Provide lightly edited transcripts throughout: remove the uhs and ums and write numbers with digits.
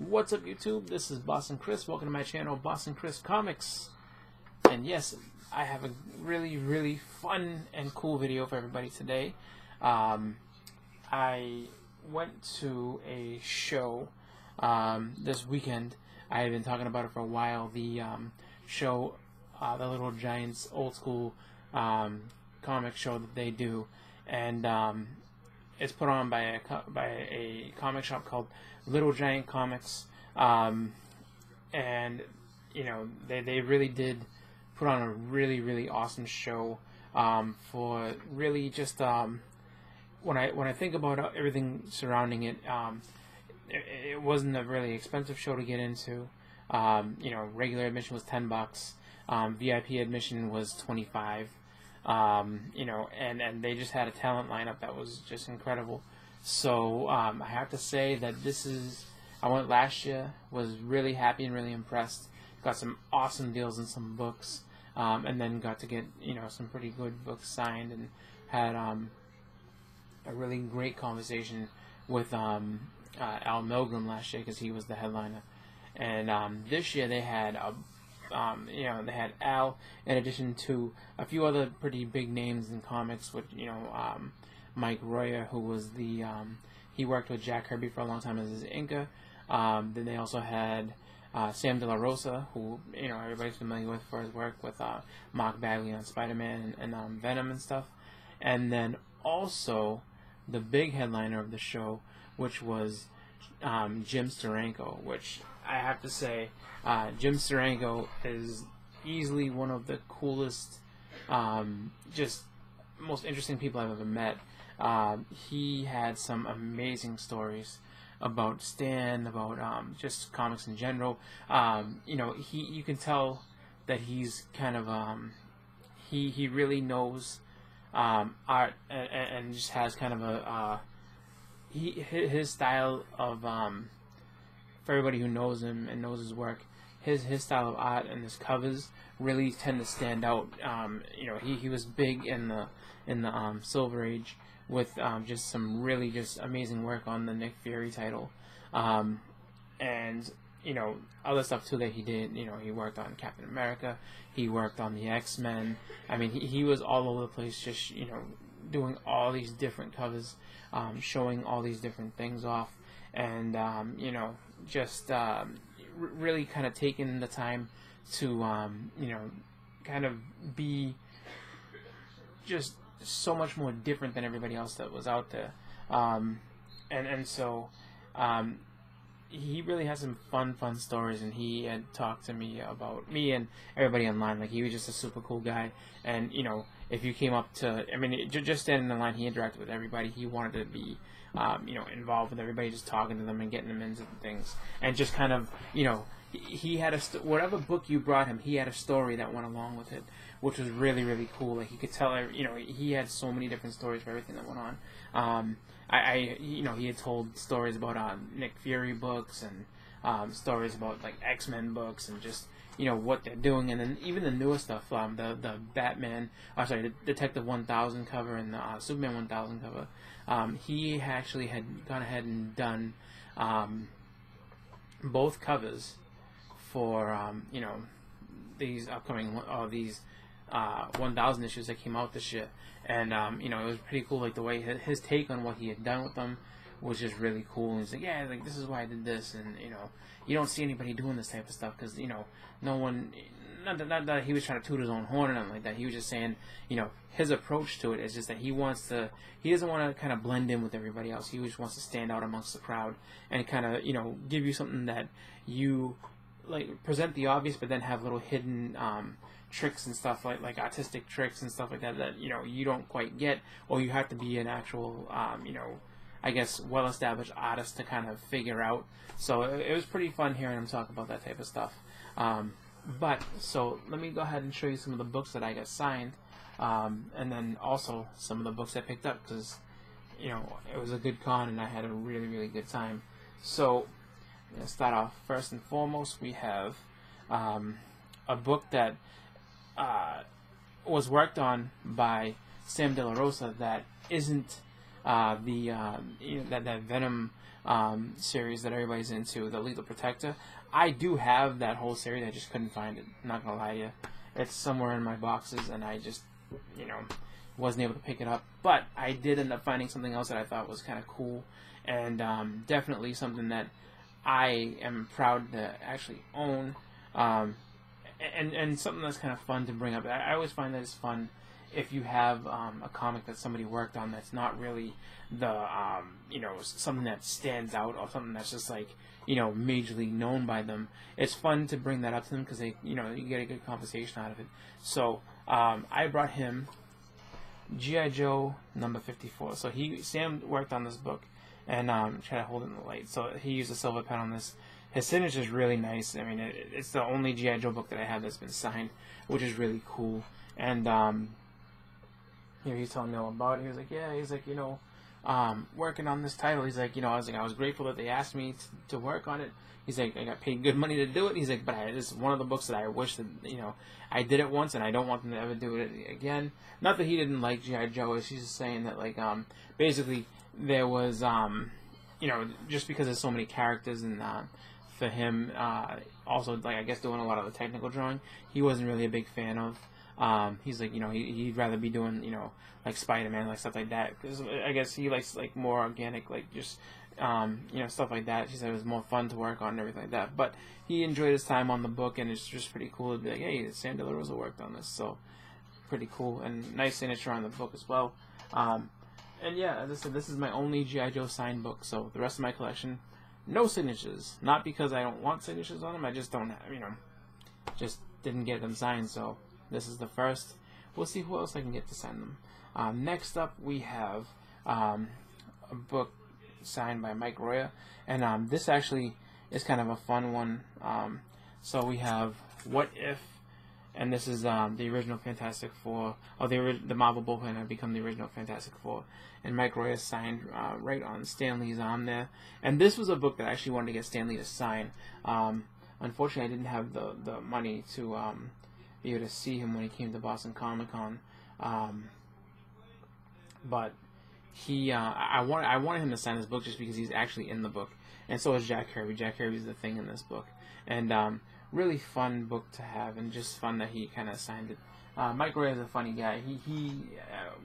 What's up, YouTube? This is Boston Chris. Welcome to my channel, Boston Chris Comics. And yes, I have a really fun and cool video for everybody today. I went to a show this weekend. I have been talking about it for a while. The show, the Little Giants old school comic show that they do, and it's put on by a comic shop called Little Giant Comics, and you know they really did put on a really awesome show for really just when I think about everything surrounding it, it wasn't a really expensive show to get into. You know, regular admission was $10. VIP admission was $25. You know, and they just had a talent lineup that was just incredible. So I have to say that I went last year, was really happy and really impressed. Got some awesome deals and some books, and then got to get some pretty good books signed, and had a really great conversation with Al Milgram last year because he was the headliner. And this year they had they had Al, in addition to a few other pretty big names in comics, with Mike Royer, who was he worked with Jack Kirby for a long time as his inker. Then they also had Sam De La Rosa, who everybody's familiar with for his work with Mark Bagley on Spider-Man and Venom and stuff. And then also the big headliner of the show, which was Jim Steranko, which I have to say, Jim Steranko is easily one of the coolest, just most interesting people I've ever met. He had some amazing stories about Stan, about just comics in general. You can tell that he's kind of he really knows art, and just has kind of his style of for everybody who knows him and knows his work, his style of art and his covers really tend to stand out. He was big in the Silver Age with just some really just amazing work on the Nick Fury title, and other stuff too that he did. He worked on Captain America, he worked on the X-Men. I mean, he was all over the place, just doing all these different covers, showing all these different things off, and just really kind of taking the time to kind of be just so much more different than everybody else that was out there, so he really has some fun stories. And he had talked to me about me and everybody online. Like, he was just a super cool guy, and if you came up to, just standing in line, he interacted with everybody. He wanted to be involved with everybody, just talking to them and getting them into things, and just kind of he had whatever book you brought him, he had a story that went along with it, which was really cool. Like, you could tell, he had so many different stories for everything that went on. He had told stories about Nick Fury books, and stories about like X-Men books, and just what they're doing. And then even the newer stuff, the Batman, the Detective 1000 cover and the Superman 1000 cover. He actually had gone ahead and done both covers for these upcoming 1000 issues that came out this year. And it was pretty cool, like the way his take on what he had done with them was just really cool. And he's like, yeah, like, this is why I did this, and you don't see anybody doing this type of stuff, because no one, not that he was trying to toot his own horn or nothing like that. He was just saying, his approach to it is just that he doesn't want to kind of blend in with everybody else. He just wants to stand out amongst the crowd and kind of give you something that you like, present the obvious, but then have little hidden tricks and stuff, like artistic tricks and stuff like that you don't quite get, or you have to be an actual I guess well-established artist to kind of figure out. So it was pretty fun hearing him talk about that type of stuff. So let me go ahead and show you some of the books that I got signed, and then also some of the books I picked up, because it was a good con and I had a really good time. So I'm going to start off. First and foremost, we have a book that was worked on by Sam De La Rosa that isn't that Venom series that everybody's into, the Lethal Protector. I do have that whole series. I just couldn't find it. Not gonna lie to you, it's somewhere in my boxes, and I just wasn't able to pick it up. But I did end up finding something else that I thought was kind of cool, and definitely something that I am proud to actually own. And something that's kind of fun to bring up. I always find that it's fun if you have a comic that somebody worked on that's not really the something that stands out or something that's just like majorly known by them. It's fun to bring that up to them because they you get a good conversation out of it. So I brought him G.I. Joe number 54. So Sam worked on this book and try to hold it in the light. So he used a silver pen on this. His signature is really nice. I mean, it's the only G.I. Joe book that I have that's been signed, which is really cool. And he's telling me all about it. He was like, yeah, he's like, working on this title. He's like, I was grateful that they asked me to work on it. He's like, I got paid good money to do it. He's like, but this is one of the books that I wish that, I did it once and I don't want them to ever do it again. Not that he didn't like G.I. Joe. He's just saying that, like, basically there was, just because there's so many characters and, for him, also, like, I guess doing a lot of the technical drawing, he wasn't really a big fan of. He's like, he'd rather be doing, like Spider-Man, like stuff like that. Because I guess he likes, like, more organic, like, just, stuff like that. He said it was more fun to work on and everything like that. But he enjoyed his time on the book, and it's just pretty cool to be like, hey, Sam De La Rosa worked on this. So, pretty cool. And nice signature on the book as well. And yeah, as I said, this is my only G.I. Joe signed book. So, the rest of my collection, no signatures. Not because I don't want signatures on them. I just don't have, just didn't get them signed. So, this is the first. We'll see who else I can get to sign them. Next up, we have a book signed by Mike Roya. And this actually is kind of a fun one. So we have What If, and this is the original Fantastic Four, or the Marvel bullpen have become the original Fantastic Four. And Mike Roya signed right on Stan Lee's arm there. And this was a book that I actually wanted to get Stan Lee to sign. Unfortunately, I didn't have the money to be able to see him when he came to Boston Comic Con. But I wanted him to sign this book just because he's actually in the book, and so is Jack Kirby. Jack Kirby's the thing in this book, and really fun book to have, and just fun that he kind of signed it. Mike Roy is a funny guy. He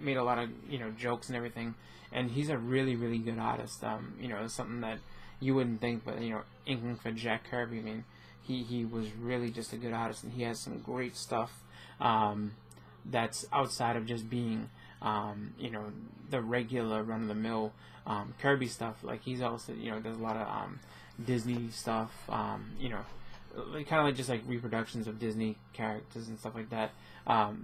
made a lot of jokes and everything, and he's a really really good artist. It's something that you wouldn't think, but inking for Jack Kirby, I mean, he was really just a good artist, and he has some great stuff that's outside of just being the regular run-of-the-mill Kirby stuff. Like, he's also, does a lot of Disney stuff, kind of like just like reproductions of Disney characters and stuff like that.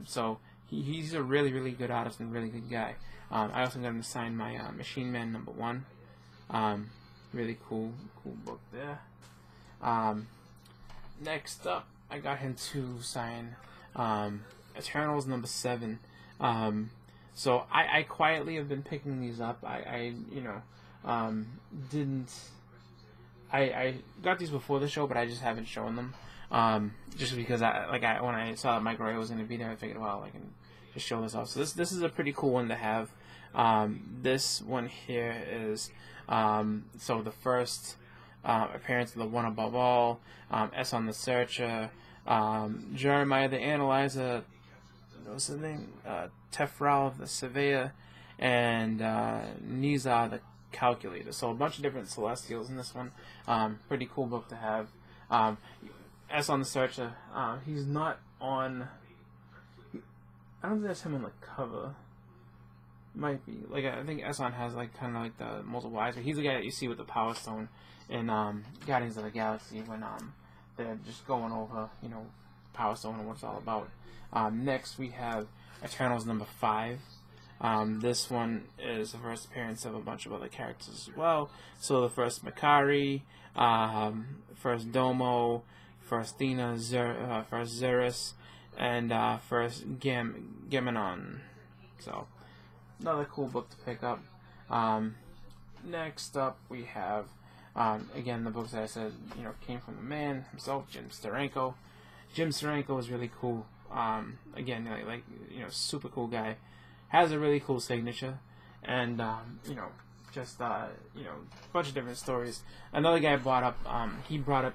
So he's a really, really good artist and really good guy. I also got him to sign my Machine Man #1. Really cool book there. Next up, I got him to sign Eternals #7. So I quietly have been picking these up. I got these before the show, but I just haven't shown them. Just because when I saw that Mike Roy was going to be there, I figured, well, I can just show this off. So this is a pretty cool one to have. This one here is so the first appearance of the One Above All, Esson the Searcher, Jeremiah the Analyzer, what's his name? Tefral the Surveyor, and Nizar the Calculator. So a bunch of different Celestials in this one. Pretty cool book to have. Esson the Searcher, he's not on... I don't think that's him on the cover. Might be. Like, I think Esson has kind of like the multiple eyes, but he's the guy that you see with the Power Stone in Guardians of the Galaxy when they're just going over, Power Stone and what it's all about. Next we have Eternals #5. This one is the first appearance of a bunch of other characters as well. So the first Makari, first Domo, first Thena, first Zerus, and first Geminon. So another cool book to pick up. Next up we have again the books that I said came from the man himself, Jim Steranko. Jim Steranko is really cool. Again, super cool guy. Has a really cool signature, and just a bunch of different stories. Another guy brought up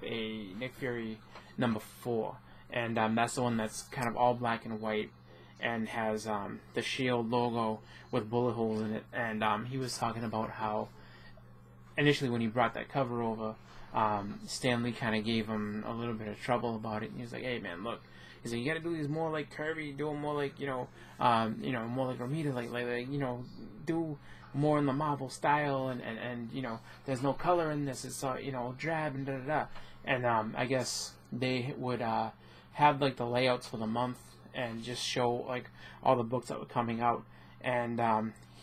a Nick Fury #4, and that's the one that's kind of all black and white and has the Shield logo with bullet holes in it. And he was talking about how initially when he brought that cover over, Stan Lee kind of gave him a little bit of trouble about it. And he was like, "Hey man, look," he's like, "you got to do these more like curvy, do them more like more like Romita, like do more in the Marvel style, and there's no color in this. It's drab and da da da." And I guess they would have like the layouts for the month and just show like all the books that were coming out. And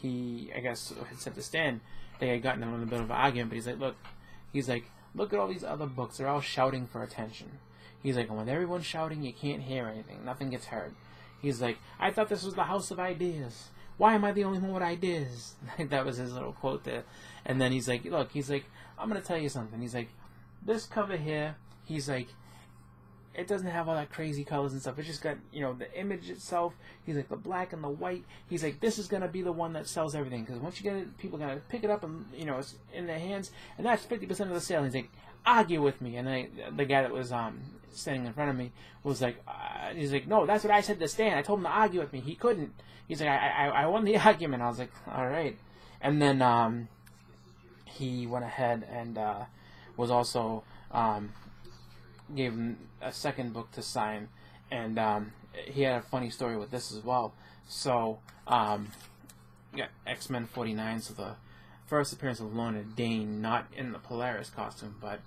he, I guess, had said to Stan, they had gotten in a little bit of an argument, but he's like, look at all these other books. They're all shouting for attention. He's like, when everyone's shouting, you can't hear anything. Nothing gets heard. He's like, I thought this was the house of ideas. Why am I the only one with ideas? That was his little quote there. And then he's like, look, I'm going to tell you something. He's like, this cover here, he's like, it doesn't have all that crazy colors and stuff. It's just got, the image itself. He's like, the black and the white. He's like, this is going to be the one that sells everything. Because once you get it, people are going to pick it up and, it's in their hands. And that's 50% of the sale. He's like, argue with me. And then the guy that was standing in front of me was like, he's like, no, that's what I said to Stan. I told him to argue with me. He couldn't. He's like, I won the argument. I was like, all right. And then he went ahead and was also... gave him a second book to sign, and he had a funny story with this as well. So, X-Men 49, so the first appearance of Lorna Dane, not in the Polaris costume, but,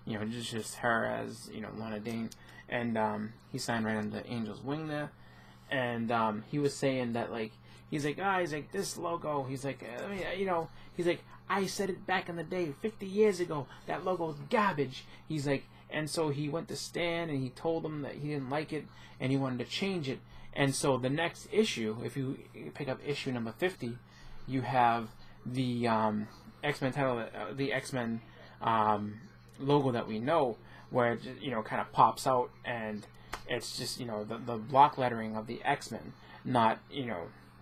just her as, Lorna Dane, and he signed right under the Angel's wing there, and he was saying that, like, he's like, this logo, he's like, he's like, I said it back in the day, 50 years ago, that logo's garbage. He's like, and so he went to Stan and he told him that he didn't like it and he wanted to change it. And so the next issue, if you pick up issue number 50, you have the X-Men title, the X-Men logo that we know, where it kind of pops out, and it's just the block lettering of the X-Men, not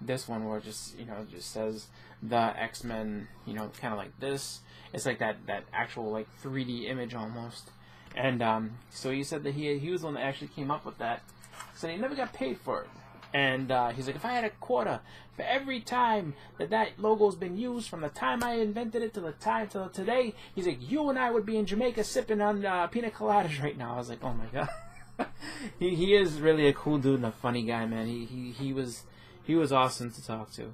this one where it just just says the X-Men, kind of like this. It's like that actual like 3D image almost. And so he said that he was the one that actually came up with that. So he never got paid for it. And he's like, if I had a quarter for every time that logo's been used from the time I invented it to the time till today, he's like, you and I would be in Jamaica sipping on pina coladas right now. I was like, oh my god. he is really a cool dude and a funny guy, man. He was awesome to talk to.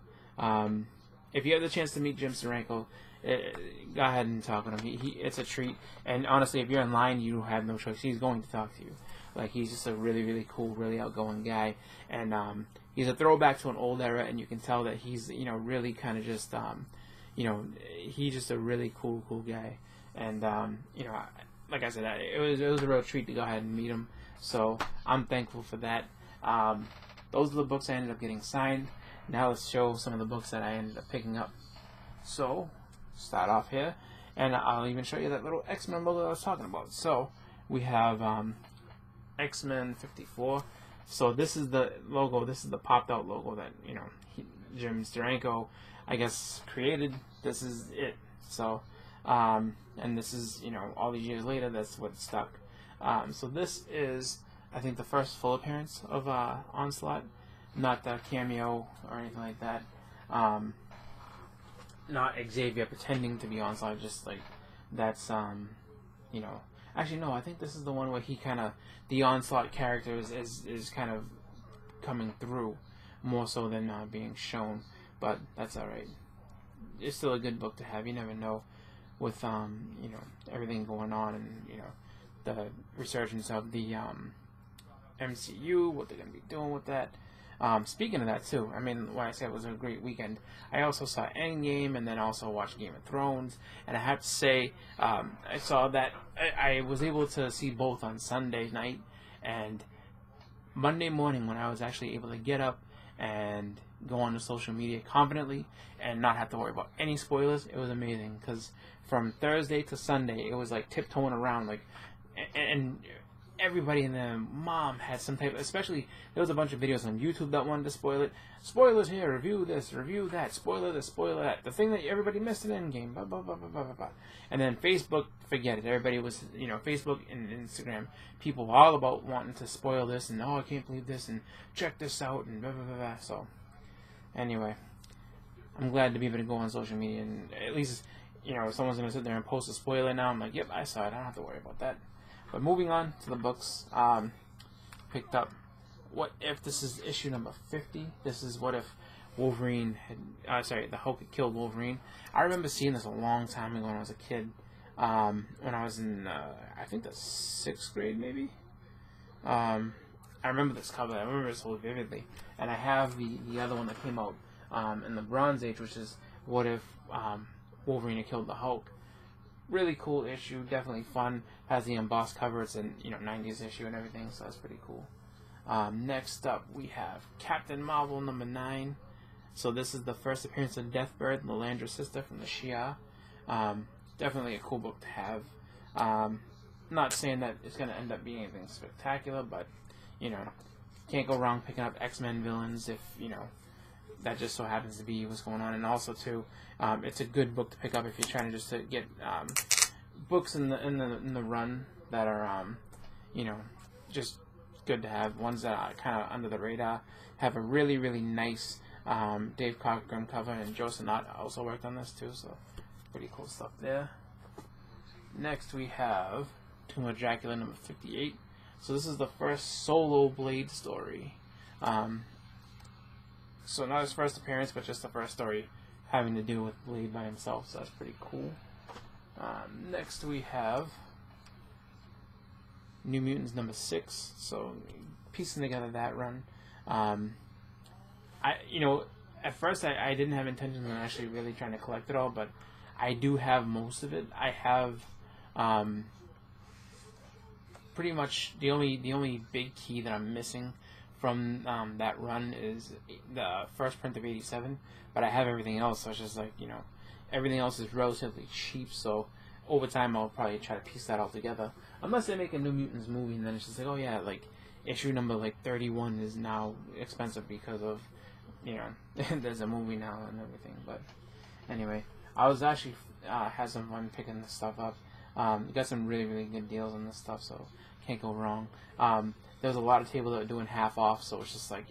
If you have the chance to meet Jim Steranko, go ahead and talk with him. It's a treat. And honestly, if you're in line, you have no choice. He's going to talk to you. Like, he's just a really, really cool, really outgoing guy. And he's a throwback to an old era, and you can tell that he's, really kind of just, he's just a really cool guy. And, like I said, it was a real treat to go ahead and meet him. So I'm thankful for that. Those are the books I ended up getting signed. Now let's show some of the books that I ended up picking up. So, start off here, and I'll even show you that little X-Men logo that I was talking about. So, we have X-Men 54. So this is the logo, this is the popped out logo that, Jim Steranko, I guess, created. This is it. So, and this is, all these years later, that's what stuck. So this is, I think, the first full appearance of Onslaught. Not the cameo or anything like that. Not Xavier pretending to be Onslaught, just like that's actually no, I think this is the one where he kind of, the Onslaught character is kind of coming through more so than being shown, but that's alright. It's still a good book to have. You never know with everything going on, and the resurgence of the MCU, what they're going to be doing with that. Speaking of that too, I mean, when I said it was a great weekend, I also saw Endgame and then also watched Game of Thrones, and I have to say, I saw that, I was able to see both on Sunday night, and Monday morning when I was actually able to get up and go on to social media confidently and not have to worry about any spoilers, it was amazing, because from Thursday to Sunday, it was like tiptoeing around, like, and everybody and their mom had some type, especially there was a bunch of videos on YouTube that wanted to spoil it. Spoilers here, review this, review that, spoiler this, spoiler that. The thing that everybody missed in Endgame, blah, blah, blah, blah, blah, blah. And then Facebook, forget it. Everybody was, Facebook and Instagram, people were all about wanting to spoil this and, oh, I can't believe this and check this out and blah, blah, blah, blah. So, anyway, I'm glad to be able to go on social media and at least, if someone's going to sit there and post a spoiler now, I'm like, yep, I saw it. I don't have to worry about that. But moving on to the books, picked up What If. This is issue number 50. This is What If Wolverine the Hulk had killed Wolverine. I remember seeing this a long time ago when I was a kid. When I was in, I think the 6th grade, maybe. I remember this cover. I remember this whole vividly. And I have the other one that came out in the Bronze Age, which is What If Wolverine had killed the Hulk. Really cool issue, definitely fun. Has the embossed cover. It's an 90s issue and everything, so that's pretty cool. Next up, we have Captain Marvel number 9. So this is the first appearance of Deathbird, Lilandra's sister from the Shia. Definitely a cool book to have. Not saying that it's going to end up being anything spectacular, but can't go wrong picking up X-Men villains if that just so happens to be what's going on. And also too, it's a good book to pick up if you're trying to just get books in the run that are just good to have. Ones that are kind of under the radar, have a really nice Dave Cockrum cover, and Joe Sonata also worked on this too, so pretty cool stuff there. Next we have Tomb of Dracula number 58. So this is the first solo Blade story. So not his first appearance, but just the first story having to do with Blade by himself, so that's pretty cool. Next we have New Mutants number 6, so piecing together that run. At first I didn't have intentions on actually really trying to collect it all, but I do have most of it. I have pretty much the only big key that I'm missing from that run is the first print of 87, but I have everything else, so it's just like, everything else is relatively cheap, so over time I'll probably try to piece that all together. Unless they make a New Mutants movie, and then it's just like, oh yeah, like, issue number 31 is now expensive because of, there's a movie now and everything. But anyway, I was actually had some fun picking this stuff up. Got some really good deals on this stuff, so can't go wrong. There was a lot of tables that were doing half off, so it's just like,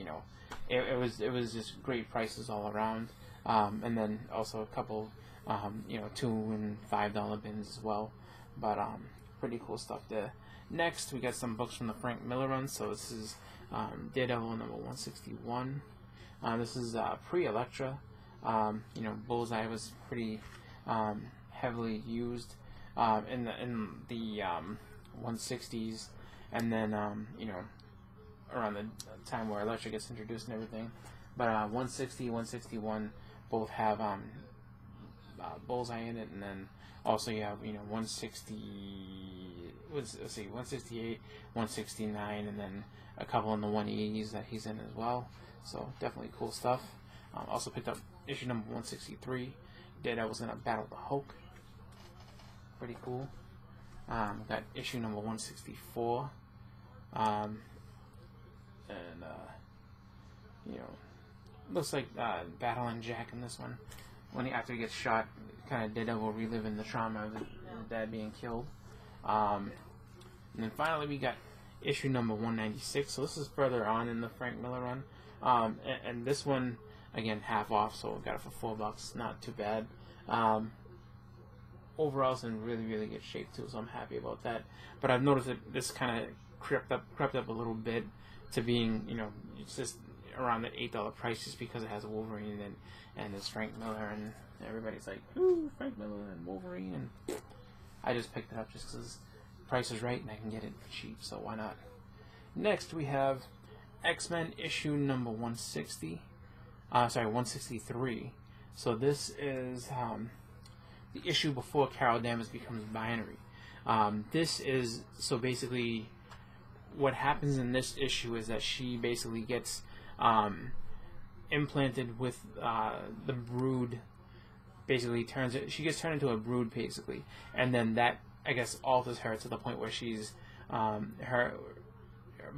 it was just great prices all around. And then also a couple, $2 and $5 bins as well. But pretty cool stuff there. Next, we got some books from the Frank Miller run. So this is Daredevil number 161. This is pre-Elektra. Bullseye was pretty heavily used in the 160s, and then around the time where Elektra gets introduced and everything. But 160, 161 both have Bullseye in it, and then also you have 168, 169, and then a couple in the 180s that he's in as well. So definitely cool stuff. Also picked up issue number 163. Daredevil's gonna battle the Hulk. Pretty cool. Got issue number 164. Looks like battling Jack in this one. After he gets shot, kind of Daredevil reliving the trauma of his dad being killed. And then finally we got issue number 196. So this is further on in the Frank Miller run. And this one, again, half off, so got it for $4. Not too bad. Overall, it's in really good shape too, so I'm happy about that. But I've noticed that this kind of crept up a little bit to being, it's just around the $8 price, just because it has Wolverine and it's Frank Miller, and everybody's like, ooh, Frank Miller and Wolverine, and I just picked it up just because the price is right and I can get it cheap, so why not? Next, we have X-Men issue number 163. So this is the issue before Carol Danvers becomes binary. This is, so basically what happens in this issue is that she basically gets implanted with the Brood. Basically she gets turned into a Brood, basically, and then that, I guess, alters her to the point where she's her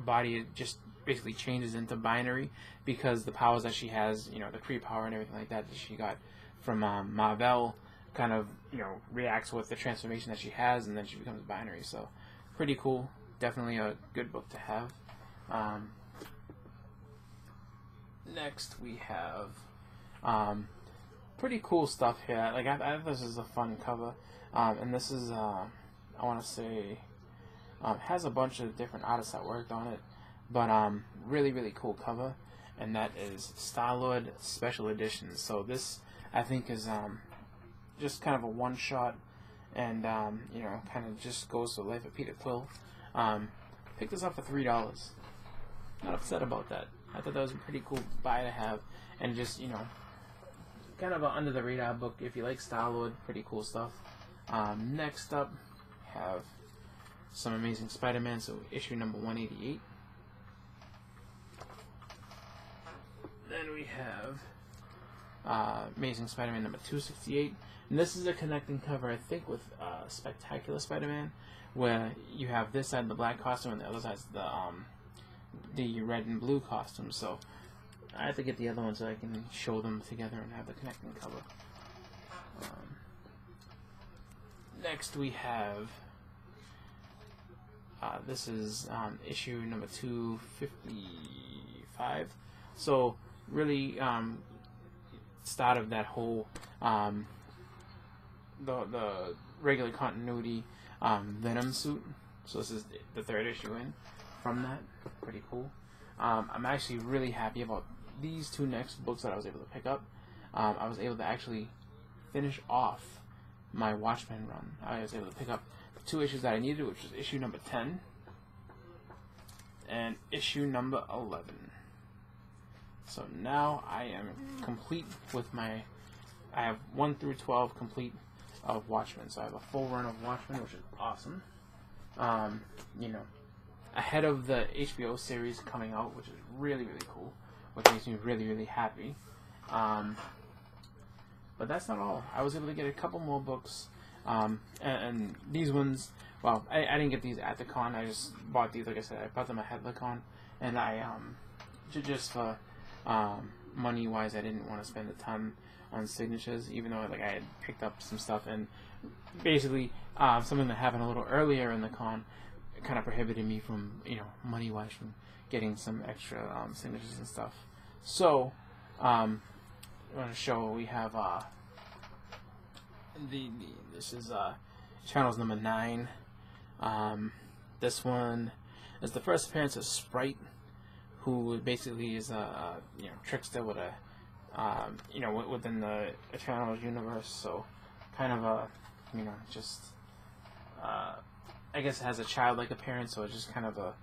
body just basically changes into binary because the powers that she has, you know, the Kree power and everything like that she got from Marvel kind of, you know, reacts with the transformation that she has, and then she becomes binary. So pretty cool. Definitely a good book to have. Next we have pretty cool stuff here. Like I this is a fun cover, and this is I want to say has a bunch of different artists that worked on it, but really cool cover, and that is Star-Lord Special Edition. So this I think is just kind of a one shot, and you know, kind of just goes to the life of Peter Quill. Picked this up for $3. Not upset about that. I thought that was a pretty cool buy to have, and just, you know, kind of an under the radar book if you like Star-Lord. Pretty cool stuff. Next up, have some Amazing Spider-Man, so issue number 188. Then we have Amazing Spider-Man number 268, and this is a connecting cover, I think, with Spectacular Spider-Man, where you have this side the black costume and the other side's the red and blue costume. So I have to get the other one so I can show them together and have the connecting cover. Next we have this is issue number 255. So really start of that whole the regular continuity Venom suit. So this is the third issue in from that. Pretty cool. I'm actually really happy about these two next books that I was able to pick up. I was able to actually finish off my Watchmen run. I was able to pick up the 2 issues that I needed, which was issue number 10 and issue number 11. So now I am complete with my, I have 1 through 12 complete of Watchmen. So I have a full run of Watchmen, which is awesome. You know, ahead of the HBO series coming out, which is really cool, which makes me really happy. But that's not all. I was able to get a couple more books, and these ones, well, I didn't get these at the con. I just bought these, like I said, I bought them ahead of the con, and I just for money wise, I didn't want to spend a ton on signatures, even though like I had picked up some stuff, and basically something that happened a little earlier in the con kind of prohibited me from, you know, money wise from getting some extra signatures and stuff. So I want to show we have this is channels number 9. This one is the first appearance of Sprite, who basically is a you know, trickster with a you know, within the Eternals universe. So kind of a, you know, just I guess it has a childlike appearance. So it's just kind of a,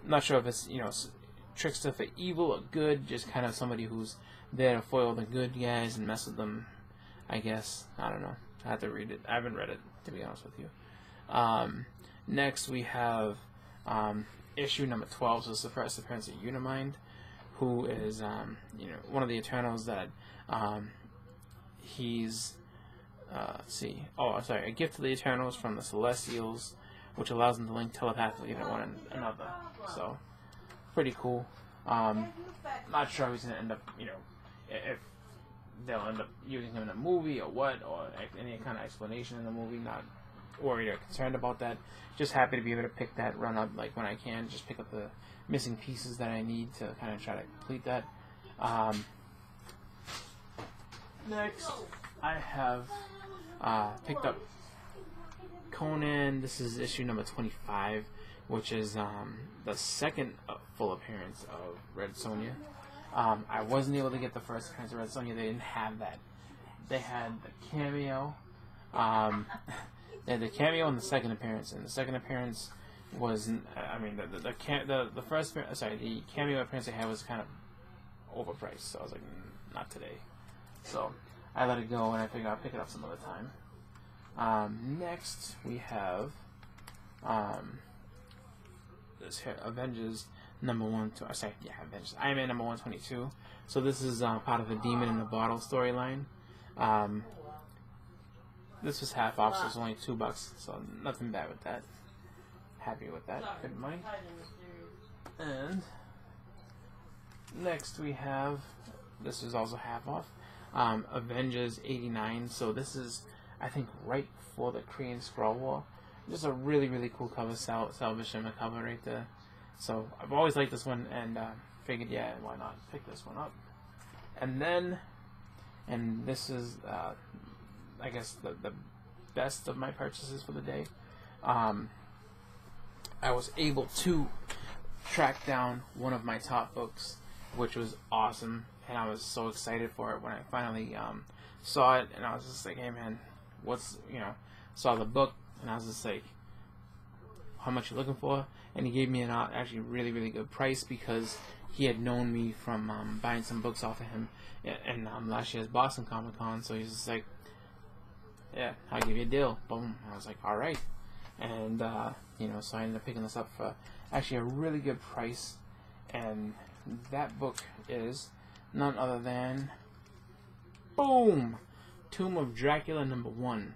I'm not sure if it's, you know, trickster for evil or good, just kind of somebody who's there to foil the good guys and mess with them, I guess. I don't know. I have to read it. I haven't read it, to be honest with you. Next we have issue number 12. So it's the first appearance of Unimind, who is you know, one of the Eternals that he's let's see. Oh, I'm sorry. A gift to the Eternals from the Celestials, which allows them to link telepathically to one another. So pretty cool. Not sure he's gonna end up, you know, if they'll end up using him in a movie or what, or any kind of explanation in the movie. Not worried or concerned about that. Just happy to be able to pick that run up, like when I can, just pick up the missing pieces that I need to kind of try to complete that. Next, I have picked up Conan. This is issue number 25, which is the second full appearance of Red Sonja. I wasn't able to get the first appearance of Red Sonja. They didn't have that. They had the cameo. They had the cameo and the second appearance, and the second appearance was, I mean, the first, sorry, the cameo appearance they had was kind of overpriced. So I was like, not today. So I let it go, and I figured I'll pick it up some other time. Next we have this here, Avengers number 1. Sorry, yeah, Avengers. Iron Man number 122. So this is part of the Demon in the Bottle storyline. This was half off, so it's only $2, so nothing bad with that. happy with that. Good money. And next we have, this is also half off, Avengers 89. So this is, I think, right before the Korean Scroll War. Just a really, really cool cover, Salvation cover right there. So I've always liked this one, and figured, yeah, why not pick this one up. And then, and this is, I guess, the best of my purchases for the day. I was able to track down one of my top books, which was awesome, and I was so excited for it when I finally saw it, and I was just like, hey man, saw the book, and I was just like, how much you looking for? And he gave me an actually really, really good price, because he had known me from buying some books off of him in last year's Boston Comic Con. So he's just like, yeah, I'll give you a deal. Boom. I was like, all right. And so I ended up picking this up for actually a really good price. And that book is none other than, boom, Tomb of Dracula #1.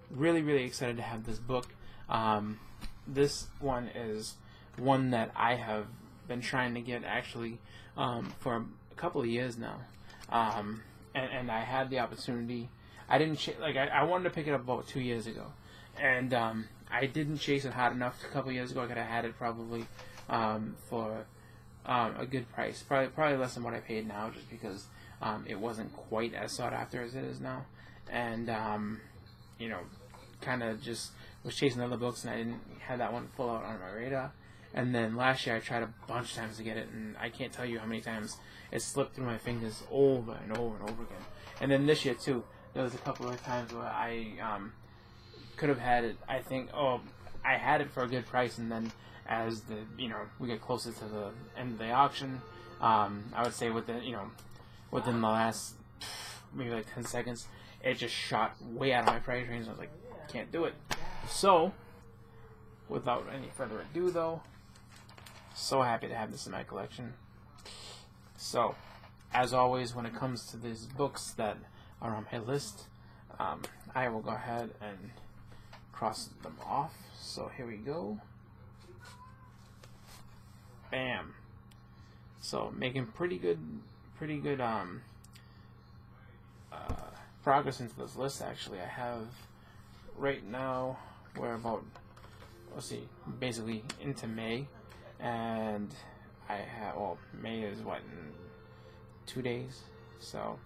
Really, really excited to have this book. This one is one that I have been trying to get actually for a couple of years now, and I had the opportunity. I didn't I wanted to pick it up about 2 years ago, and I didn't chase it hard enough. A couple of years ago, I could have had it probably for a good price, probably less than what I paid now, just because it wasn't quite as sought after as it is now, and kind of just was chasing other books, and I didn't have that one full out on my radar. And then last year I tried a bunch of times to get it, and I can't tell you how many times it slipped through my fingers over and over and over again. And then this year too, there was a couple of times where I could have had it. I think, I had it for a good price, and then as we get closer to the end of the auction, I would say within the last maybe like 10 seconds, it just shot way out of my price range. I was like, can't do it. So, without any further ado though, so happy to have this in my collection. So, as always, when it comes to these books that are on my list, I will go ahead and cross them off. So here we go. Bam. So making pretty good progress into this list. Actually, I have right now, we're about, let's see, basically into May, and I have, May is what, in 2 days, so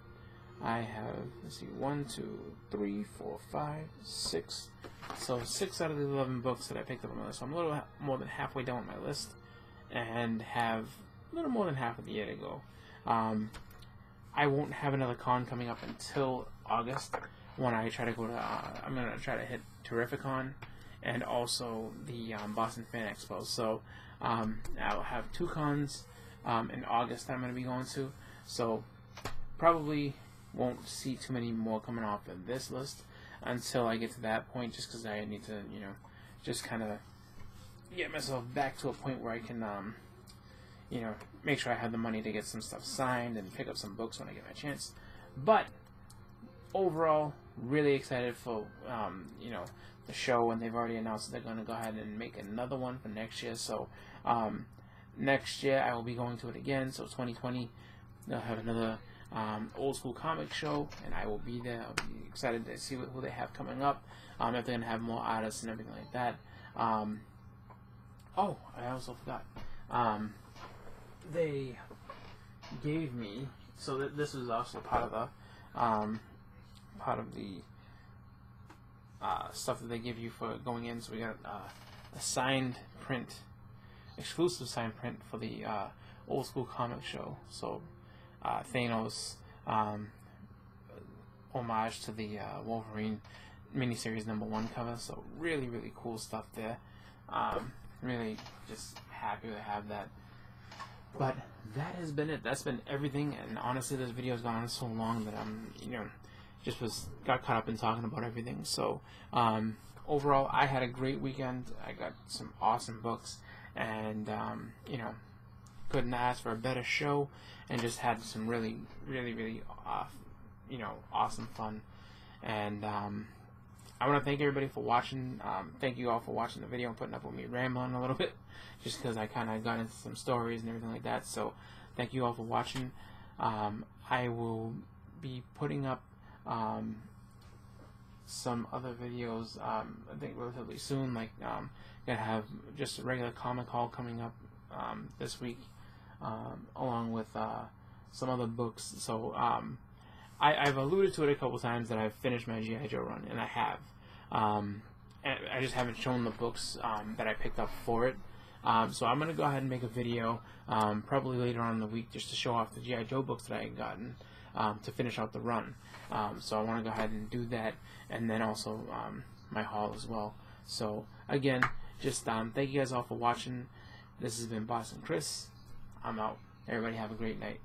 I have, let's see, 1, 2, 3, 4, 5, 6, so 6 out of the 11 books that I picked up on my list. So I'm a little more than halfway down my list, and have a little more than half of the year to go. I won't have another con coming up until August, when I try to go to, I'm going to try to hit Terrificon, and also the Boston Fan Expo. So I'll have 2 cons in August that I'm going to be going to, so probably won't see too many more coming off of this list until I get to that point, just because I need to, just kind of get myself back to a point where I can, make sure I have the money to get some stuff signed and pick up some books when I get my chance. But overall, really excited for, the show, and they've already announced that they're going to go ahead and make another one for next year. So next year I will be going to it again. So 2020, they'll have another old school comic show, and I will be there. I'll be excited to see who they have coming up, if they're going to have more artists and everything like that. Oh, I also forgot. They gave me, so this was also part of the stuff that they give you for going in. So we got a signed print, exclusive signed print for the old school comic show. So Thanos, homage to the Wolverine miniseries #1 cover. So really, really cool stuff there. Really just happy to have that. But that has been it. That's been everything. And honestly, this video has gone on so long that I'm, got caught up in talking about everything. So overall, I had a great weekend. I got some awesome books, and couldn't ask for a better show, and just had some really, really, really awesome fun. And I want to thank everybody for watching. Thank you all for watching the video and putting up with me rambling a little bit, just because I kind of got into some stories and everything like that. So thank you all for watching. I will be putting up some other videos, I think relatively soon. Like, gonna have just a regular comic haul coming up this week, along with some other books. So I've alluded to it a couple times that I've finished my G.I. Joe run, and I have. I just haven't shown the books that I picked up for it. So I'm going to go ahead and make a video probably later on in the week just to show off the G.I. Joe books that I had gotten to finish out the run. So I want to go ahead and do that, and then also my haul as well. So again, just thank you guys all for watching. This has been Boston Chris. I'm out. Everybody have a great night.